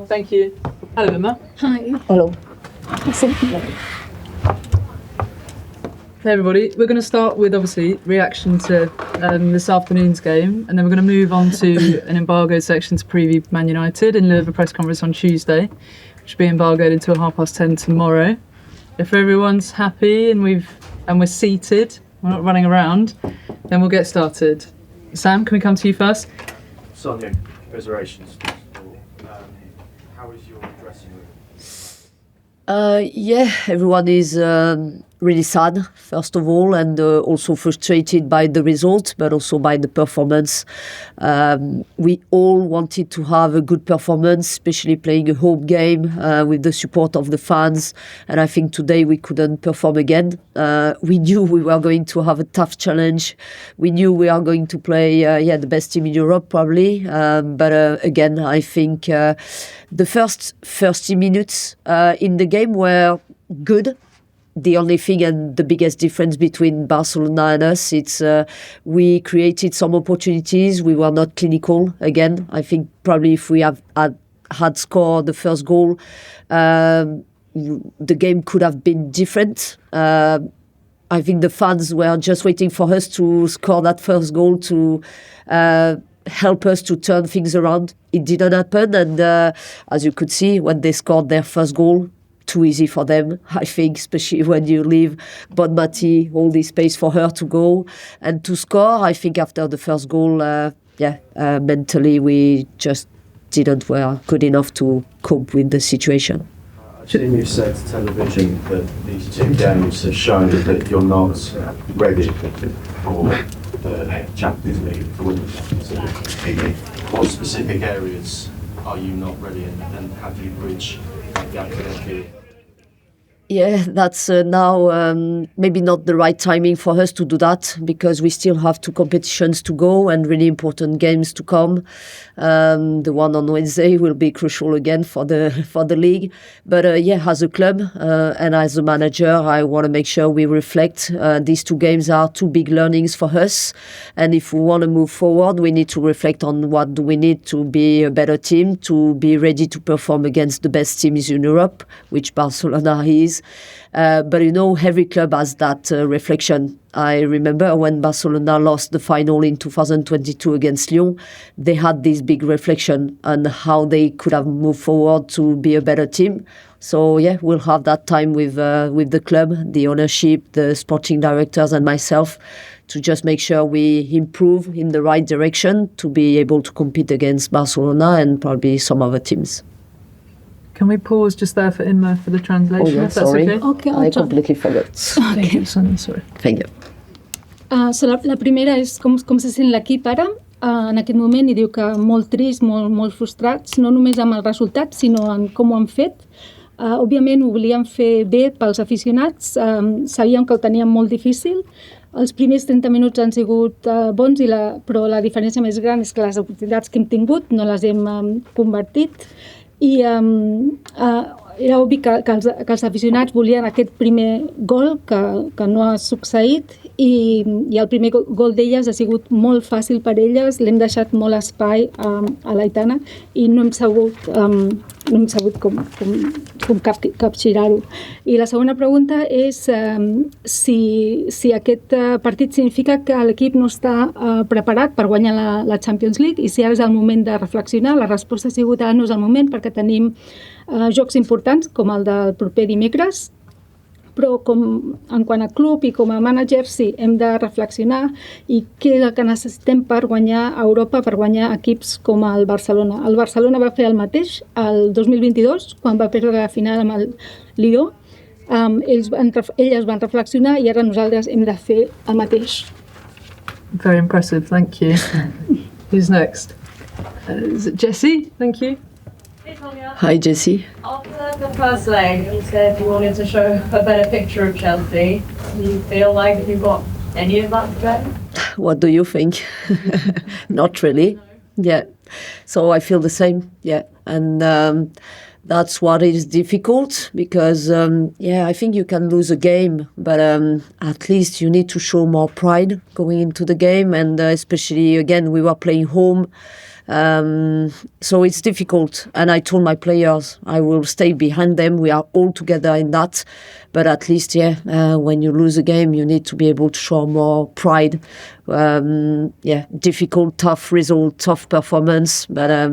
Thank you. Hello, Emma. Hi. Hello. Hey everybody, we're going to start with obviously reaction to this afternoon's game, and then we're going to move on to an embargo section to preview Man United in lieu of a press conference on Tuesday, which will be embargoed until 10:30 tomorrow. If everyone's happy and we're seated, we're not running around, then we'll get started. Sam, can we come to you first? Sonia, reservations. How is your dressing room? Yeah, everyone is really sad, first of all, and also frustrated by the result, but also by the performance. We all wanted to have a good performance, especially playing a home game with the support of the fans, and I think today we couldn't perform again. We knew we were going to have a tough challenge. We knew we are going to play the best team in Europe, probably, but again, I think the first 30 minutes in the game were good. The only thing and the biggest difference between Barcelona and us, it's we created some opportunities. We were not clinical again. I think probably if we had scored the first goal, the game could have been different. I think the fans were just waiting for us to score that first goal to help us to turn things around. It didn't happen, and as you could see, when they scored their first goal, too easy for them, I think, especially when you leave Bonmati all this space for her to go and to score. I think after the first goal, mentally we just were good enough to cope with the situation. I've seen you said to television that these two games have shown that you're not ready for the Champions League, for winning the Champions League. What specific areas are you not ready in, and have you bridged that gap to you? Yeah, that's now maybe not the right timing for us to do that, because we still have 2 competitions to go and really important games to come. The one on Wednesday will be crucial again for the league. But as a club and as a manager, I want to make sure we reflect. These 2 games are 2 big learnings for us, and if we want to move forward, we need to reflect on what do we need to be a better team, to be ready to perform against the best teams in Europe, which Barcelona is. But every club has that reflection. I remember when Barcelona lost the final in 2022 against Lyon, they had this big reflection on how they could have moved forward to be a better team. So we'll have that time with the club, the ownership, the sporting directors and myself, to just make sure we improve in the right direction to be able to compete against Barcelona and probably some other teams. Can we pause just there for Inma for the translation? Oh, yeah, if that's sorry. Okay? I completely forgot. Thank you, Sonia, sorry. Thank you. La primera és com se sent l'equip ara, en aquest moment, i diu que molt trist, molt frustrats, no només amb el resultat, sinó en com ho han fet. Òbviament ho volíem fer bé pels aficionats, sabíem que ho teníem molt difícil. Els primers 30 minuts han sigut bons, però la diferència més gran és que les oportunitats que hem tingut no les hem convertit. I era obvi que els aficionats volien aquest primer gol que no ha succeït, i el primer gol d'elles ha sigut molt fàcil per elles. L'hem deixat molt espai a l'Aitana i no hem sabut com capgirar-ho. I la segona pregunta és si aquest partit significa que l'equip no està preparat per guanyar la Champions League, i si ara és el moment de reflexionar. La resposta ha sigut ara no és el moment, perquè tenim jocs importants com el del proper dimecres, però en quant a club i com a manager sí, hem de reflexionar i què és el que necessitem per guanyar a Europa, per guanyar equips com el Barcelona. El Barcelona va fer el mateix el 2022, quan va perdre la final amb el Lió. Elles van reflexionar i ara nosaltres hem de fer el mateix. Very impressive, thank you. Who's next? Is it Jessie? Thank you. Hey Sonia. Hi, Jessie. After the first leg, you said you wanted to show a better picture of Chelsea. Do you feel like you got any of that today? What do you think? Not really. No. Yeah. So I feel the same. Yeah. And that's what is difficult because, I think you can lose a game, but at least you need to show more pride going into the game. And especially, again, we were playing home. So it's difficult. And I told my players, I will stay behind them. We are all together in that. But at least, when you lose a game, you need to be able to show more pride. Difficult, tough result, tough performance. But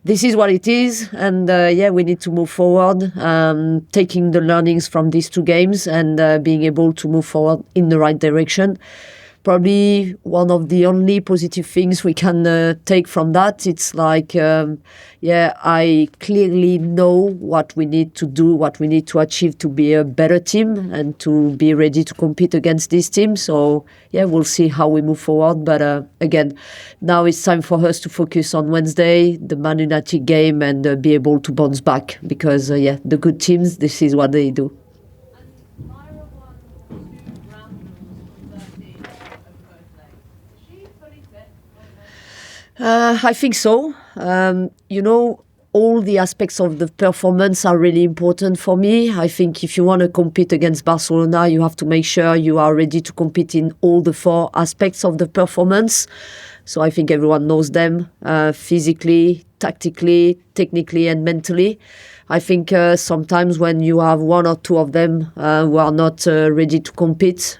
this is what it is, and we need to move forward, taking the learnings from these two games and being able to move forward in the right direction. Probably one of the only positive things we can take from that, it's like, I clearly know what we need to do, what we need to achieve to be a better team and to be ready to compete against this team. So, we'll see how we move forward. But again, now it's time for us to focus on Wednesday, the Man United game, and be able to bounce back because, the good teams, this is what they do. I think so. All the aspects of the performance are really important for me. I think if you want to compete against Barcelona, you have to make sure you are ready to compete in all the four aspects of the performance. So I think everyone knows them, physically, tactically, technically, and mentally. I think sometimes when you have one or two of them who are not ready to compete,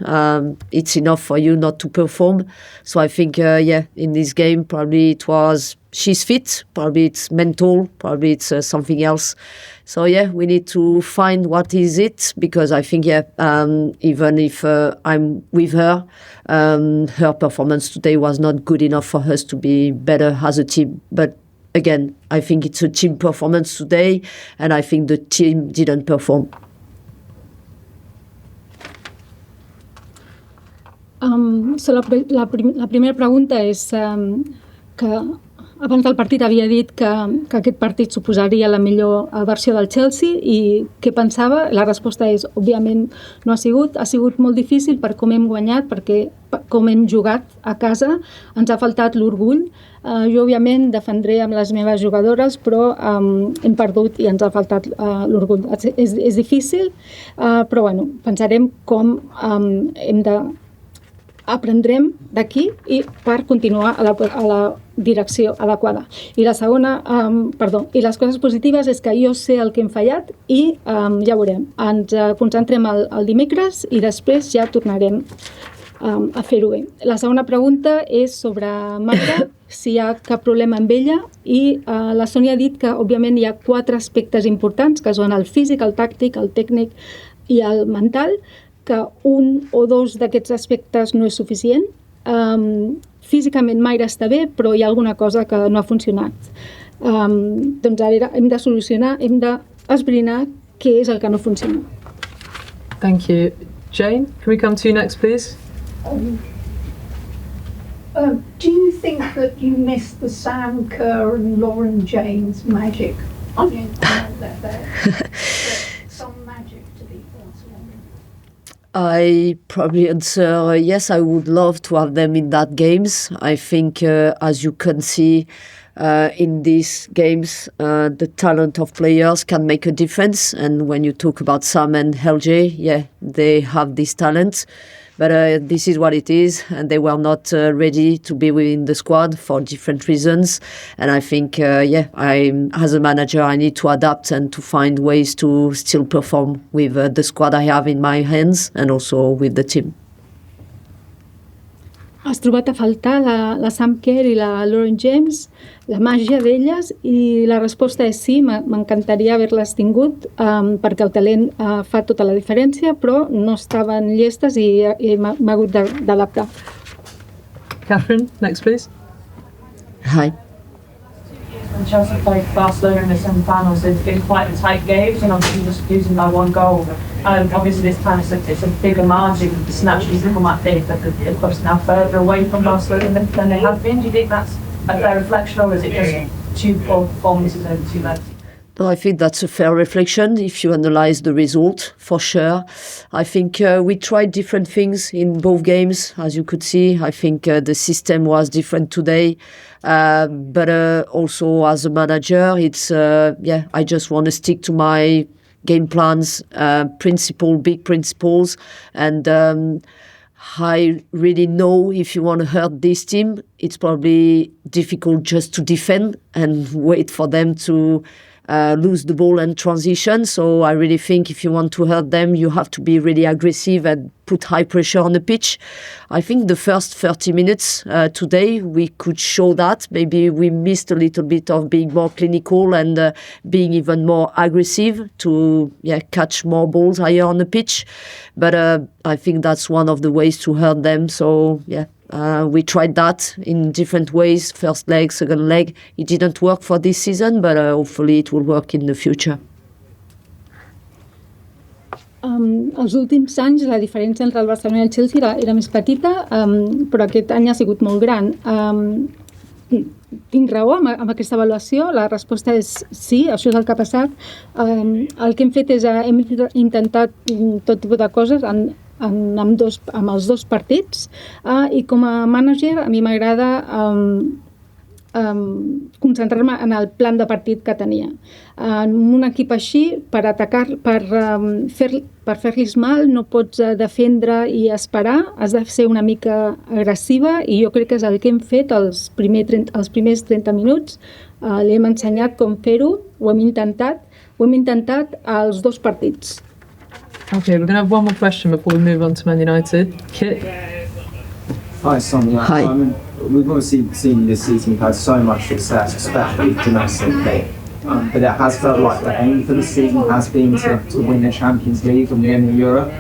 it's enough for you not to perform. So I think, in this game, probably it was she's fit, probably it's mental, probably it's something else. So we need to find what is it, because I think, even if I'm with her, her performance today was not good enough for us to be better as a team. But again, I think it's a team performance today, and I think the team didn't perform. So la primera pregunta és que abans del partit havia dit que aquest partit suposaria la millor versió del Chelsea i què pensava. La resposta és, òbviament, no ha sigut molt difícil per com hem guanyat, perquè com hem jugat a casa ens ha faltat l'orgull. Jo, òbviament, defendré amb les meves jugadores, però hem perdut i ens ha faltat l'orgull. És difícil, però pensarem com aprendrem d'aquí i per continuar a la direcció adequada. I la segona, i les coses positives és que jo sé el que hem fallat i ja veurem. Ens concentrem el dimecres i després ja tornarem a fer-ho bé. La segona pregunta és sobre Magda, si hi ha cap problema amb ella, i la Sonia ha dit que, òbviament, hi ha 4 aspectes importants, que són el físic, el tàctic, el tècnic i el mental, que un o dos d'aquests aspectes no és suficient. Físicament Mayra està bé, però hi ha alguna cosa que no ha funcionat. Doncs ara hem de solucionar, hem d'esbrinar què és el que no funciona. Thank you. Jane, can we come to you next, please? Do you think that you missed the Sam Kerr and Lauren James magic? I mean, some magic to be Barcelona. I probably answer yes, I would love to have them in that games. I think, as you can see in these games, the talent of players can make a difference. And when you talk about Sam and LJ, they have this talent. But this is what it is, and they were not ready to be within the squad for different reasons. And I think, as a manager, I need to adapt and to find ways to still perform with the squad I have in my hands and also with the team. Has trobat a faltar la Sam Kerr i la Lauren James, la màgia d'elles, i la resposta és sí, m'encantaria haver-les tingut perquè el talent fa tota la diferència, però no estaven llestes i m'ha hagut d'adaptar. Catherine, next please. Hi. When Chelsea played Barcelona in the semi-finals, they've been quite tight games, and obviously just losing by 1 goal. Obviously this time it's a bigger margin, it's naturally come like this, but the club's now further away from Barcelona than they have been. Do you think that's a fair reflection, or is it just 2 poor performances over 2 legs? I think that's a fair reflection if you analyze the result, for sure. I think we tried different things in both games, as you could see. I think the system was different today. But also as a manager, it's, I just want to stick to my game plans, big principles. And I really know if you want to hurt this team, it's probably difficult just to defend and wait for them to lose the ball and transition. So I really think if you want to hurt them, you have to be really aggressive and put high pressure on the pitch. I think the first 30 minutes today, we could show that. Maybe we missed a little bit of being more clinical and being even more aggressive to catch more balls higher on the pitch. But I think that's one of the ways to hurt them. So, we tried that in different ways, first leg, second leg. It didn't work for this season, but hopefully it will work in the future. Els últims anys la diferència entre el Barcelona i el Chelsea era més petita, però aquest any ha sigut molt gran. Tinc raó amb aquesta avaluació? La resposta és sí, això és el que ha passat. El que hem fet és hem intentat tot tipus de coses amb els dos partits i com a manager a mi m'agrada concentrar-me en el plan de partit que tenia. En un equip així, per atacar, per fer-los mal, no pots defendre i esperar, has de ser una mica agressiva i jo crec que és el que hem fet els primers 30 minuts. Li hem ensenyat com fer-ho, ho hem intentat als dos partits. Okay, we're going to have one more question before we move on to Man United. Kit? Hi, Sonia. Hi. We've obviously seen this season you've had so much success, especially domestically. But it has felt like the aim for the season has been to win the Champions League and win Europe.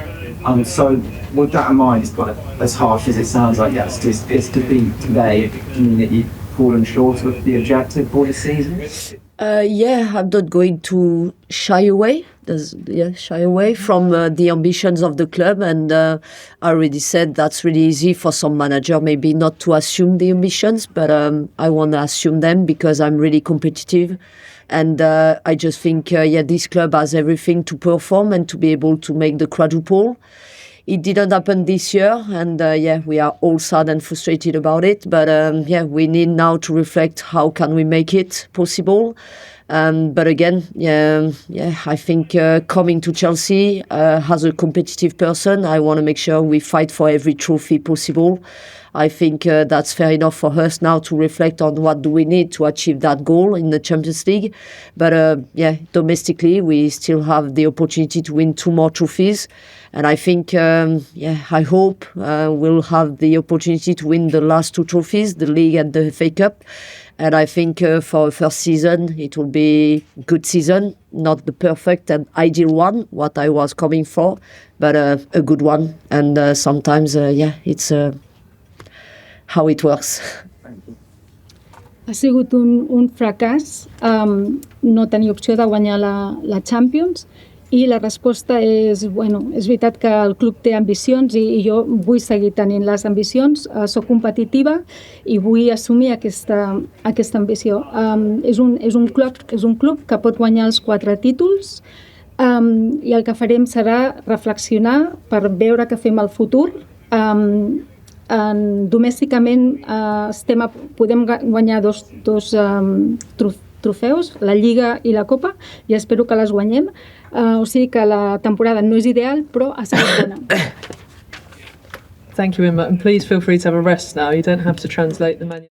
So with that in mind, as harsh as it sounds like, yes, it's to be today, mean that you've fallen short of the objective for the season? I'm not going to shy away from the ambitions of the club, and I already said that's really easy for some manager maybe not to assume the ambitions, but I want to assume them because I'm really competitive, and I just think this club has everything to perform and to be able to make the quadruple. It didn't happen this year, and we are all sad and frustrated about it. But we need now to reflect how can we make it possible. But again, I think coming to Chelsea as a competitive person, I want to make sure we fight for every trophy possible. I think that's fair enough for us now to reflect on what do we need to achieve that goal in the Champions League. But domestically, we still have the opportunity to win 2 more trophies. And I think, I hope we'll have the opportunity to win the last 2 trophies, the League and the FA Cup. And I think for a first season, it will be a good season, not the perfect and ideal one, what I was coming for, but a good one. And sometimes, it's how it works. Ha sigut un fracàs no tenir opció de guanyar la Champions i la resposta és, és veritat que el club té ambicions i jo vull seguir tenint les ambicions, soc competitiva i vull assumir aquesta ambició. És un club que pot guanyar els 4 títols i el que farem serà reflexionar per veure què fem al futur. Domèsticament podem guanyar dos trofeus, la Lliga i la Copa, i espero que les guanyem. O sigui que la temporada no és ideal, però ha sigut bona. Thank you, Emma, and please feel free to have a rest now. You don't have to translate the manual.